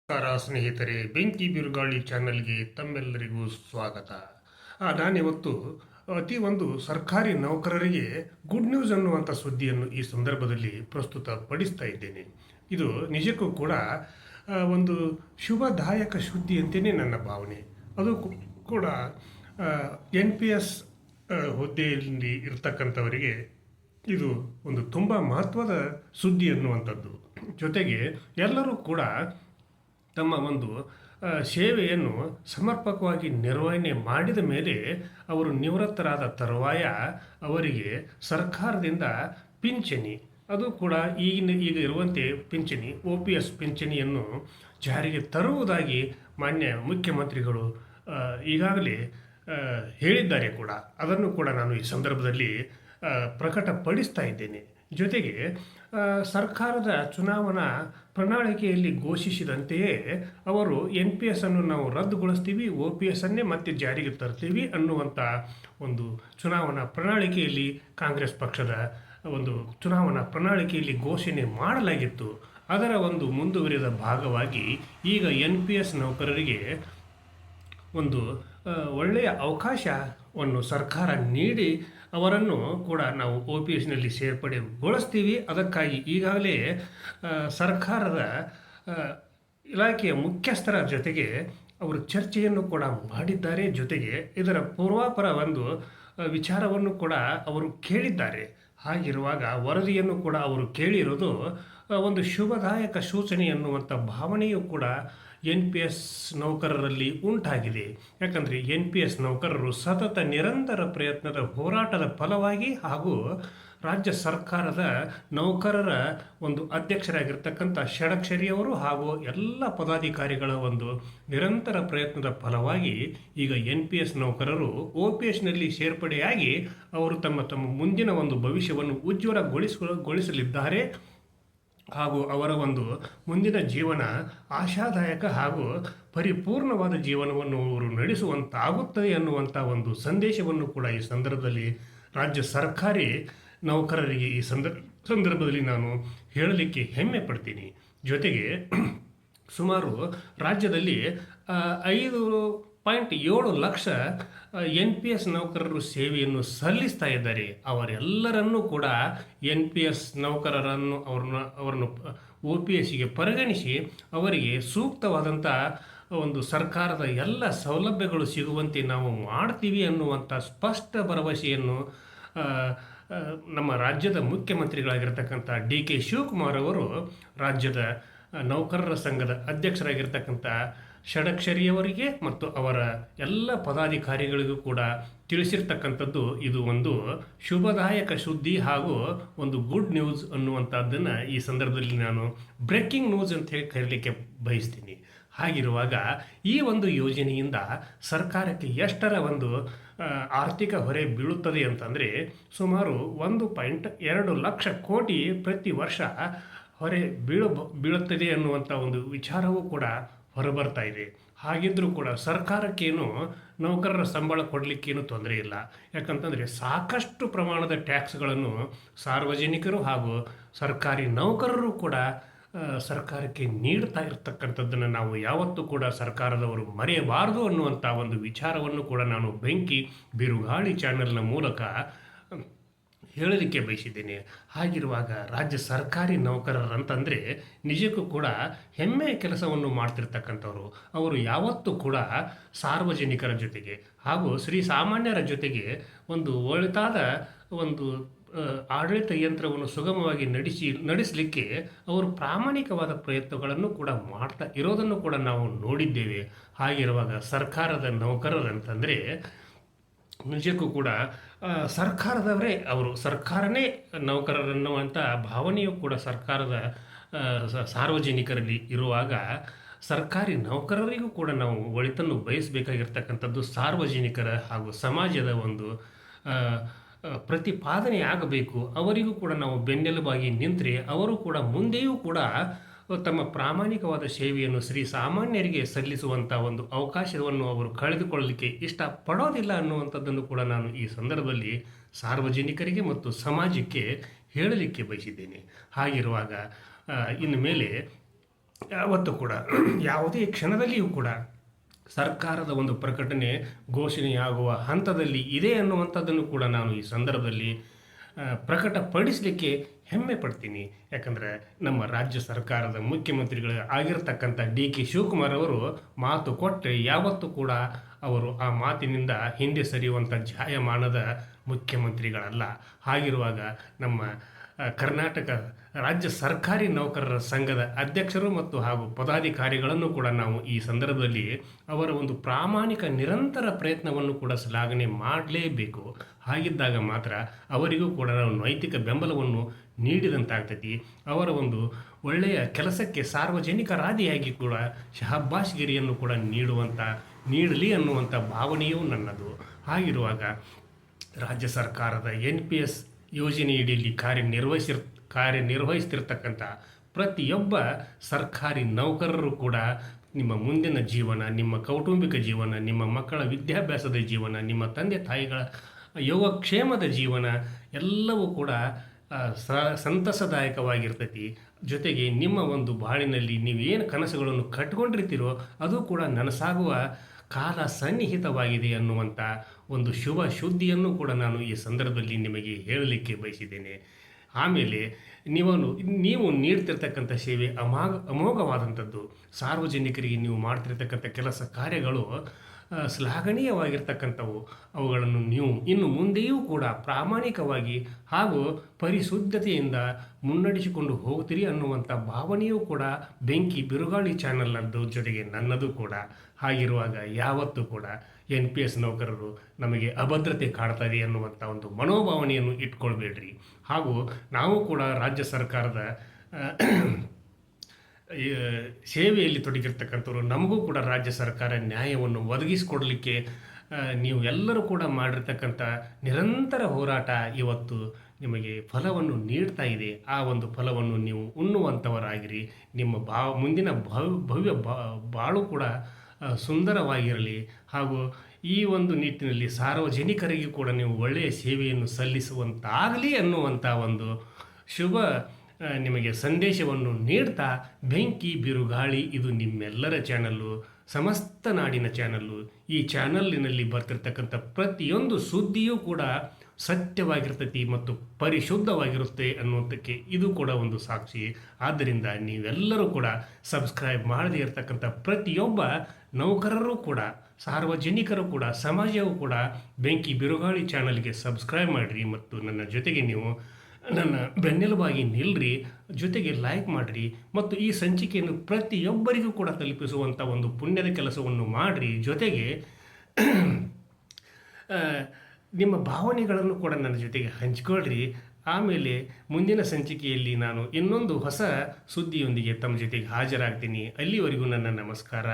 ನಮಸ್ಕಾರ ಸ್ನೇಹಿತರೆ, ಬೆಂಕಿ ಬಿರುಗಾಳಿ ಚಾನೆಲ್ಗೆ ತಮ್ಮೆಲ್ಲರಿಗೂ ಸ್ವಾಗತ. ನಾನಿವತ್ತು ಒಂದು ಸರ್ಕಾರಿ ನೌಕರರಿಗೆ ಗುಡ್ ನ್ಯೂಸ್ ಅನ್ನುವಂಥ ಸುದ್ದಿಯನ್ನು ಈ ಸಂದರ್ಭದಲ್ಲಿ ಪ್ರಸ್ತುತಪಡಿಸ್ತಾ ಇದ್ದೇನೆ. ಇದು ನಿಜಕ್ಕೂ ಕೂಡ ಒಂದು ಶುಭದಾಯಕ ಸುದ್ದಿ ಅಂತಲೇ ನನ್ನ ಭಾವನೆ. ಅದು ಕೂಡ NPS ಹುದ್ದೆಯಲ್ಲಿ ಇರ್ತಕ್ಕಂಥವರಿಗೆ ಇದು ಒಂದು ತುಂಬ ಮಹತ್ವದ ಸುದ್ದಿ ಅನ್ನುವಂಥದ್ದು. ಜೊತೆಗೆ ಎಲ್ಲರೂ ಕೂಡ ತಮ್ಮ ಒಂದು ಸೇವೆಯನ್ನು ಸಮರ್ಪಕವಾಗಿ ನಿರ್ವಹಣೆ ಮಾಡಿದ ಮೇಲೆ ಅವರು ನಿವೃತ್ತರಾದ ತರುವಾಯ ಅವರಿಗೆ ಸರ್ಕಾರದಿಂದ ಪಿಂಚಣಿ, ಅದು ಕೂಡ ಈಗ ಇರುವಂತೆ ಪಿಂಚಣಿ OPS ಪಿಂಚಣಿಯನ್ನು ಜಾರಿಗೆ ತರುವುದಾಗಿ ಮಾನ್ಯ ಮುಖ್ಯಮಂತ್ರಿಗಳು ಈಗಾಗಲೇ ಹೇಳಿದ್ದಾರೆ ಕೂಡ. ಅದನ್ನು ಕೂಡ ನಾನು ಈ ಸಂದರ್ಭದಲ್ಲಿ ಪ್ರಕಟಪಡಿಸ್ತಾ ಇದ್ದೇನೆ. ಜೊತೆಗೆ ಸರ್ಕಾರದ ಚುನಾವಣಾ ಪ್ರಣಾಳಿಕೆಯಲ್ಲಿ ಘೋಷಿಸಿದಂತೆಯೇ ಅವರು NPS ಅನ್ನು ನಾವು ರದ್ದುಗೊಳಿಸ್ತೀವಿ, OPS ಅನ್ನೇ ಮತ್ತೆ ಜಾರಿಗೆ ತರ್ತೀವಿ ಅನ್ನುವಂಥ ಒಂದು ಚುನಾವಣಾ ಪ್ರಣಾಳಿಕೆಯಲ್ಲಿ ಕಾಂಗ್ರೆಸ್ ಪಕ್ಷದ ಒಂದು ಚುನಾವಣಾ ಪ್ರಣಾಳಿಕೆಯಲ್ಲಿ ಘೋಷಣೆ ಮಾಡಲಾಗಿತ್ತು. ಅದರ ಒಂದು ಮುಂದುವರಿದ ಭಾಗವಾಗಿ ಈಗ NPS ನೌಕರರಿಗೆ ಒಂದು ಒಳ್ಳೆಯ ಅವಕಾಶವನ್ನು ಸರ್ಕಾರ ನೀಡಿ ಅವರನ್ನು ಕೂಡ ನಾವು OPSನಲ್ಲಿ ಸೇರ್ಪಡೆಗೊಳಿಸ್ತೀವಿ. ಅದಕ್ಕಾಗಿ ಈಗಾಗಲೇ ಸರ್ಕಾರದ ಇಲಾಖೆಯ ಮುಖ್ಯಸ್ಥರ ಜೊತೆಗೆ ಅವರು ಚರ್ಚೆಯನ್ನು ಕೂಡ ಮಾಡಿದ್ದಾರೆ. ಜೊತೆಗೆ ಇದರ ಪೂರ್ವಾಪರ ಒಂದು ವಿಚಾರವನ್ನು ಕೂಡ ಅವರು ಕೇಳಿದ್ದಾರೆ. ಹಾಗಿರುವಾಗ ವರದಿಯನ್ನು ಕೂಡ ಅವರು ಕೇಳಿರೋದು ಒಂದು ಶುಭದಾಯಕ ಸೂಚನೆ ಅನ್ನುವಂಥ ಭಾವನೆಯೂ ಕೂಡ NPS ನೌಕರರಲ್ಲಿ ಉಂಟಾಗಿದೆ. ಯಾಕಂದರೆ NPS ನೌಕರರು ಸತತ ನಿರಂತರ ಪ್ರಯತ್ನದ ಹೋರಾಟದ ಫಲವಾಗಿ ಹಾಗೂ ರಾಜ್ಯ ಸರ್ಕಾರದ ನೌಕರರ ಒಂದು ಅಧ್ಯಕ್ಷರಾಗಿರ್ತಕ್ಕಂಥ ಷಡಕ್ಷರಿಯವರು ಹಾಗೂ ಎಲ್ಲ ಪದಾಧಿಕಾರಿಗಳ ಒಂದು ನಿರಂತರ ಪ್ರಯತ್ನದ ಫಲವಾಗಿ ಈಗ NPS ನೌಕರರು OPSನಲ್ಲಿ ಸೇರ್ಪಡೆಯಾಗಿ ಅವರು ತಮ್ಮ ಮುಂದಿನ ಒಂದು ಭವಿಷ್ಯವನ್ನು ಉಜ್ವಲಗೊಳಿಸಲಿದ್ದಾರೆ. ಹಾಗೂ ಅವರ ಒಂದು ಮುಂದಿನ ಜೀವನ ಆಶಾದಾಯಕ ಹಾಗೂ ಪರಿಪೂರ್ಣವಾದ ಜೀವನವನ್ನು ಅವರು ನಡೆಸುವಂತಾಗುತ್ತದೆ ಅನ್ನುವಂಥ ಒಂದು ಸಂದೇಶವನ್ನು ಕೂಡ ಈ ಸಂದರ್ಭದಲ್ಲಿ ರಾಜ್ಯ ಸರ್ಕಾರಿ ನೌಕರರಿಗೆ ಈ ಸಂದರ್ಭದಲ್ಲಿ ನಾನು ಹೇಳಲಿಕ್ಕೆ ಹೆಮ್ಮೆ ಪಡ್ತೀನಿ. ಜೊತೆಗೆ ಸುಮಾರು ರಾಜ್ಯದಲ್ಲಿ 5.7 ಲಕ್ಷ NPS ನೌಕರರು ಸೇವೆಯನ್ನು ಸಲ್ಲಿಸ್ತಾ ಇದ್ದಾರೆ. ಅವರೆಲ್ಲರನ್ನೂ ಕೂಡ NPS ನೌಕರರನ್ನು ಅವರನ್ನು OPSಗೆ ಪರಿಗಣಿಸಿ ಅವರಿಗೆ ಸೂಕ್ತವಾದಂಥ ಒಂದು ಸರ್ಕಾರದ ಎಲ್ಲ ಸೌಲಭ್ಯಗಳು ಸಿಗುವಂತೆ ನಾವು ಮಾಡ್ತೀವಿ ಅನ್ನುವಂಥ ಸ್ಪಷ್ಟ ಭರವಸೆಯನ್ನು ನಮ್ಮ ರಾಜ್ಯದ ಮುಖ್ಯಮಂತ್ರಿಗಳಾಗಿರ್ತಕ್ಕಂಥ DK ಶಿವಕುಮಾರ್ ಅವರು ರಾಜ್ಯದ ನೌಕರರ ಸಂಘದ ಅಧ್ಯಕ್ಷರಾಗಿರ್ತಕ್ಕಂಥ ಷಡಕ್ಷರಿಯವರಿಗೆ ಮತ್ತು ಅವರ ಎಲ್ಲ ಪದಾಧಿಕಾರಿಗಳಿಗೂ ಕೂಡ ತಿಳಿಸಿರ್ತಕ್ಕಂಥದ್ದು ಇದು ಒಂದು ಶುಭದಾಯಕ ಸುದ್ದಿ ಹಾಗೂ ಒಂದು ಗುಡ್ ನ್ಯೂಸ್ ಅನ್ನುವಂಥದ್ದನ್ನು ಈ ಸಂದರ್ಭದಲ್ಲಿ ನಾನು ಬ್ರೇಕಿಂಗ್ ನ್ಯೂಸ್ ಅಂತ ಹೇಳಿ ಕರೀಲಿಕ್ಕೆ ಬಯಸ್ತೀನಿ. ಹಾಗಿರುವಾಗ ಈ ಒಂದು ಯೋಜನೆಯಿಂದ ಸರ್ಕಾರಕ್ಕೆ ಎಷ್ಟರ ಒಂದು ಆರ್ಥಿಕ ಹೊರೆ ಬೀಳುತ್ತದೆ ಅಂತಂದರೆ ಸುಮಾರು 1.2 ಲಕ್ಷ ಕೋಟಿ ಪ್ರತಿ ವರ್ಷ ಹೊರೆ ಬೀಳುತ್ತದೆ ಅನ್ನುವಂಥ ಒಂದು ವಿಚಾರವೂ ಕೂಡ ಹೊರಬರ್ತಾ ಇದೆ. ಹಾಗಿದ್ದರೂ ಕೂಡ ಸರ್ಕಾರಕ್ಕೇನು ನೌಕರರ ಸಂಬಳ ಕೊಡಲಿಕ್ಕೇನು ತೊಂದರೆ ಇಲ್ಲ. ಯಾಕಂತಂದರೆ ಸಾಕಷ್ಟು ಪ್ರಮಾಣದ ಟ್ಯಾಕ್ಸ್ಗಳನ್ನು ಸಾರ್ವಜನಿಕರು ಹಾಗೂ ಸರ್ಕಾರಿ ನೌಕರರು ಕೂಡ ಸರ್ಕಾರಕ್ಕೆ ನೀಡ್ತಾ ಇರ್ತಕ್ಕಂಥದ್ದನ್ನು ನಾವು ಯಾವತ್ತೂ ಕೂಡ ಸರ್ಕಾರದವರು ಮರೆಯಬಾರದು ಅನ್ನುವಂಥ ಒಂದು ವಿಚಾರವನ್ನು ಕೂಡ ನಾನು ಬೆಂಕಿ ಬಿರುಗಾಳಿ ಚಾನೆಲ್ನ ಮೂಲಕ ಹೇಳಲಿಕ್ಕೆ ಬಯಸಿದ್ದೇನೆ. ಹಾಗಿರುವಾಗ ರಾಜ್ಯ ಸರ್ಕಾರಿ ನೌಕರರಂತಂದರೆ ನಿಜಕ್ಕೂ ಕೂಡ ಹೆಮ್ಮೆಯ ಕೆಲಸವನ್ನು ಮಾಡ್ತಿರ್ತಕ್ಕಂಥವ್ರು. ಅವರು ಯಾವತ್ತೂ ಕೂಡ ಸಾರ್ವಜನಿಕರ ಜೊತೆಗೆ ಹಾಗೂ ಶ್ರೀಸಾಮಾನ್ಯರ ಜೊತೆಗೆ ಒಂದು ಒಳಿತಾದ ಒಂದು ಆಡಳಿತ ಯಂತ್ರವನ್ನು ಸುಗಮವಾಗಿ ನಡೆಸಲಿಕ್ಕೆ ಅವರು ಪ್ರಾಮಾಣಿಕವಾದ ಪ್ರಯತ್ನಗಳನ್ನು ಕೂಡ ಮಾಡ್ತಾ ಇರೋದನ್ನು ಕೂಡ ನಾವು ನೋಡಿದ್ದೇವೆ. ಹಾಗಿರುವಾಗ ಸರ್ಕಾರದ ನೌಕರರಂತಂದರೆ ನಿಜಕ್ಕೂ ಕೂಡ ಸರ್ಕಾರದವರೇ ಅವರು, ಸರ್ಕಾರನೇ ನೌಕರರನ್ನುವಂಥ ಭಾವನೆಯು ಕೂಡ ಸರ್ಕಾರದ ಸಾರ್ವಜನಿಕರಲ್ಲಿ ಇರುವಾಗ ಸರ್ಕಾರಿ ನೌಕರರಿಗೂ ಕೂಡ ನಾವು ಒಳಿತನ್ನು ಬಯಸಬೇಕಾಗಿರ್ತಕ್ಕಂಥದ್ದು ಸಾರ್ವಜನಿಕರ ಹಾಗೂ ಸಮಾಜದ ಒಂದು ಪ್ರತಿಪಾದನೆ ಆಗಬೇಕು. ಅವರಿಗೂ ಕೂಡ ನಾವು ಬೆನ್ನೆಲುಬಾಗಿ ನಿಂತರೆ ಅವರು ಕೂಡ ಮುಂದೆಯೂ ಕೂಡ ತಮ್ಮ ಪ್ರಾಮಾಣಿಕವಾದ ಸೇವೆಯನ್ನು ಸಾಮಾನ್ಯರಿಗೆ ಸಲ್ಲಿಸುವಂಥ ಒಂದು ಅವಕಾಶವನ್ನು ಅವರು ಕಳೆದುಕೊಳ್ಳಲಿಕ್ಕೆ ಇಷ್ಟಪಡೋದಿಲ್ಲ ಅನ್ನುವಂಥದ್ದನ್ನು ಕೂಡ ನಾನು ಈ ಸಂದರ್ಭದಲ್ಲಿ ಸಾರ್ವಜನಿಕರಿಗೆ ಮತ್ತು ಸಮಾಜಕ್ಕೆ ಹೇಳಲಿಕ್ಕೆ ಬಯಸಿದ್ದೇನೆ. ಹಾಗಿರುವಾಗ ಇನ್ನು ಮೇಲೆ ಯಾವತ್ತೂ ಕೂಡ ಯಾವುದೇ ಕ್ಷಣದಲ್ಲಿಯೂ ಕೂಡ ಸರ್ಕಾರದ ಒಂದು ಪ್ರಕಟಣೆ ಘೋಷಣೆಯಾಗುವ ಹಂತದಲ್ಲಿ ಇದೆ ಅನ್ನುವಂಥದ್ದನ್ನು ಕೂಡ ನಾನು ಈ ಸಂದರ್ಭದಲ್ಲಿ ಪ್ರಕಟಪಡಿಸಲಿಕ್ಕೆ ಹೆಮ್ಮೆ ಪಡ್ತೀನಿ. ಯಾಕಂದರೆ ನಮ್ಮ ರಾಜ್ಯ ಸರ್ಕಾರದ ಮುಖ್ಯಮಂತ್ರಿಗಳು ಆಗಿರ್ತಕ್ಕಂಥ ಡಿ.ಕೆ. ಶಿವಕುಮಾರ್ ಅವರು ಮಾತು ಕೊಟ್ಟರೆ ಯಾವತ್ತೂ ಕೂಡ ಅವರು ಆ ಮಾತಿನಿಂದ ಹಿಂದೆ ಸರಿಯುವಂಥ ಜಾಯಮಾನದ ಮುಖ್ಯಮಂತ್ರಿಗಳಲ್ಲ. ಹಾಗಿರುವಾಗ ನಮ್ಮ ಕರ್ನಾಟಕ ರಾಜ್ಯ ಸರ್ಕಾರಿ ನೌಕರರ ಸಂಘದ ಅಧ್ಯಕ್ಷರು ಮತ್ತು ಹಾಗೂ ಪದಾಧಿಕಾರಿಗಳನ್ನು ಕೂಡ ನಾವು ಈ ಸಂದರ್ಭದಲ್ಲಿ ಅವರ ಒಂದು ಪ್ರಾಮಾಣಿಕ ನಿರಂತರ ಪ್ರಯತ್ನವನ್ನು ಕೂಡ ಶ್ಲಾಘನೆ ಮಾಡಲೇಬೇಕು. ಹಾಗಿದ್ದಾಗ ಮಾತ್ರ ಅವರಿಗೂ ಕೂಡ ನಾವು ನೈತಿಕ ಬೆಂಬಲವನ್ನು ನೀಡಿದಂತಾಗ್ತೈತಿ. ಅವರ ಒಂದು ಒಳ್ಳೆಯ ಕೆಲಸಕ್ಕೆ ಸಾರ್ವಜನಿಕರಾದಿಯಾಗಿ ಕೂಡ ಶಹಬ್ಬಾಷ್ಗಿರಿಯನ್ನು ಕೂಡ ನೀಡಲಿ ಅನ್ನುವಂಥ ಭಾವನೆಯೂ ನನ್ನದು. ಹಾಗಿರುವಾಗ ರಾಜ್ಯ ಸರ್ಕಾರದ NPS ಯೋಜನೆಯಡಿಯಲ್ಲಿ ಕಾರ್ಯನಿರ್ವಹಿಸ್ತಿರ್ತಕ್ಕಂಥ ಪ್ರತಿಯೊಬ್ಬ ಸರ್ಕಾರಿ ನೌಕರರು ಕೂಡ ನಿಮ್ಮ ಮುಂದಿನ ಜೀವನ, ನಿಮ್ಮ ಕೌಟುಂಬಿಕ ಜೀವನ, ನಿಮ್ಮ ಮಕ್ಕಳ ವಿದ್ಯಾಭ್ಯಾಸದ ಜೀವನ, ನಿಮ್ಮ ತಂದೆ ತಾಯಿಗಳ ಯೋಗಕ್ಷೇಮದ ಜೀವನ ಎಲ್ಲವೂ ಕೂಡ ಸಂತಸದಾಯಕವಾಗಿರ್ತೈತಿ. ಜೊತೆಗೆ ನಿಮ್ಮ ಒಂದು ಬಾಳಿನಲ್ಲಿ ನೀವೇನು ಕನಸುಗಳನ್ನು ಕಟ್ಕೊಂಡಿರ್ತೀರೋ ಅದು ಕೂಡ ನನಸಾಗುವ ಕಾಲ ಸನ್ನಿಹಿತವಾಗಿದೆ ಅನ್ನುವಂಥ ಒಂದು ಶುಭ ಸುದ್ದಿಯನ್ನು ಕೂಡ ನಾನು ಈ ಸಂದರ್ಭದಲ್ಲಿ ನಿಮಗೆ ಹೇಳಲಿಕ್ಕೆ ಬಯಸಿದ್ದೇನೆ. ಆಮೇಲೆ ನೀವು ನೀಡ್ತಿರ್ತಕ್ಕಂಥ ಸೇವೆ ಅಮೋಘವಾದಂಥದ್ದು. ಸಾರ್ವಜನಿಕರಿಗೆ ನೀವು ಮಾಡ್ತಿರ್ತಕ್ಕಂಥ ಕೆಲಸ ಕಾರ್ಯಗಳು ಶ್ಲಾಘನೀಯವಾಗಿರ್ತಕ್ಕಂಥವು. ಅವುಗಳನ್ನು ನೀವು ಇನ್ನು ಮುಂದೆಯೂ ಕೂಡ ಪ್ರಾಮಾಣಿಕವಾಗಿ ಹಾಗೂ ಪರಿಶುದ್ಧತೆಯಿಂದ ಮುನ್ನಡೆಸಿಕೊಂಡು ಹೋಗ್ತೀರಿ ಅನ್ನುವಂಥ ಭಾವನೆಯೂ ಕೂಡ ಬೆಂಕಿ ಬಿರುಗಾಳಿ ಚಾನಲ್ನದ್ದು ಜೊತೆಗೆ ನನ್ನದು ಕೂಡ. ಹಾಗಿರುವಾಗ ಯಾವತ್ತೂ ಕೂಡ NPS ನೌಕರರು ನಮಗೆ ಅಭದ್ರತೆ ಕಾಡ್ತಾರೆ ಅನ್ನುವಂಥ ಒಂದು ಮನೋಭಾವನೆಯನ್ನು ಇಟ್ಕೊಳ್ಬೇಡ್ರಿ. ಹಾಗೂ ನಾವು ಕೂಡ ರಾಜ್ಯ ಸರ್ಕಾರದ ಸೇವೆಯಲ್ಲಿ ತೊಡಗಿರ್ತಕ್ಕಂಥವ್ರು, ನಮಗೂ ಕೂಡ ರಾಜ್ಯ ಸರ್ಕಾರ ನ್ಯಾಯವನ್ನು ಒದಗಿಸಿಕೊಡಲಿಕ್ಕೆ ನೀವು ಎಲ್ಲರೂ ಕೂಡ ಮಾಡಿರ್ತಕ್ಕಂಥ ನಿರಂತರ ಹೋರಾಟ ಇವತ್ತು ನಿಮಗೆ ಫಲವನ್ನು ನೀಡ್ತಾ ಇದೆ. ಆ ಒಂದು ಫಲವನ್ನು ನೀವು ಉಣ್ಣುವಂಥವರಾಗಿರಿ. ನಿಮ್ಮ ಮುಂದಿನ ಭವ್ಯ ಬಾಳು ಕೂಡ ಸುಂದರವಾಗಿರಲಿ. ಹಾಗೂ ಈ ಒಂದು ನಿಟ್ಟಿನಲ್ಲಿ ಸಾರ್ವಜನಿಕರಿಗೂ ಕೂಡ ನೀವು ಒಳ್ಳೆಯ ಸೇವೆಯನ್ನು ಸಲ್ಲಿಸುವಂತಾಗಲಿ ಅನ್ನುವಂಥ ಒಂದು ಶುಭ ನಿಮಗೆ ಸಂದೇಶವನ್ನು ನೀಡ್ತಾ, ಬೆಂಕಿ ಬಿರುಗಾಳಿ ಇದು ನಿಮ್ಮೆಲ್ಲರ ಚಾನಲ್ಲು, ಸಮಸ್ತ ನಾಡಿನ ಚಾನಲ್ಲು. ಈ ಚಾನಲ್ಲಿನಲ್ಲಿ ಬರ್ತಿರ್ತಕ್ಕಂಥ ಪ್ರತಿಯೊಂದು ಸುದ್ದಿಯೂ ಕೂಡ ಸತ್ಯವಾಗಿರ್ತೈತಿ ಮತ್ತು ಪರಿಶುದ್ಧವಾಗಿರುತ್ತೆ ಅನ್ನುವಂಥಕ್ಕೆ ಇದು ಕೂಡ ಒಂದು ಸಾಕ್ಷಿ. ಆದ್ದರಿಂದ ನೀವೆಲ್ಲರೂ ಕೂಡ ಸಬ್ಸ್ಕ್ರೈಬ್ ಮಾಡದೇ ಇರತಕ್ಕಂಥ ಪ್ರತಿಯೊಬ್ಬ ನೌಕರರು ಕೂಡ, ಸಾರ್ವಜನಿಕರು ಕೂಡ, ಸಮಾಜವೂ ಕೂಡ ಬೆಂಕಿ ಬಿರುಗಾಳಿ ಚಾನಲ್ಗೆ ಸಬ್ಸ್ಕ್ರೈಬ್ ಮಾಡಿರಿ ಮತ್ತು ನನ್ನ ಜೊತೆಗೆ ನೀವು ನನ್ನ ಬೆನ್ನೆಲುಬಾಗಿ ನಿಲ್ರಿ. ಜೊತೆಗೆ ಲೈಕ್ ಮಾಡಿರಿ ಮತ್ತು ಈ ಸಂಚಿಕೆಯನ್ನು ಪ್ರತಿಯೊಬ್ಬರಿಗೂ ಕೂಡ ತಲುಪಿಸುವಂಥ ಒಂದು ಪುಣ್ಯದ ಕೆಲಸವನ್ನು ಮಾಡಿರಿ. ಜೊತೆಗೆ ನಿಮ್ಮ ಭಾವನೆಗಳನ್ನು ಕೂಡ ನನ್ನ ಜೊತೆಗೆ ಹಂಚಿಕೊಳ್ಳ್ರಿ. ಆಮೇಲೆ ಮುಂದಿನ ಸಂಚಿಕೆಯಲ್ಲಿ ನಾನು ಇನ್ನೊಂದು ಹೊಸ ಸುದ್ದಿಯೊಂದಿಗೆ ತಮ್ಮ ಜೊತೆಗೆ ಹಾಜರಾಗ್ತೀನಿ. ಅಲ್ಲಿವರೆಗೂ ನನ್ನ ನಮಸ್ಕಾರ.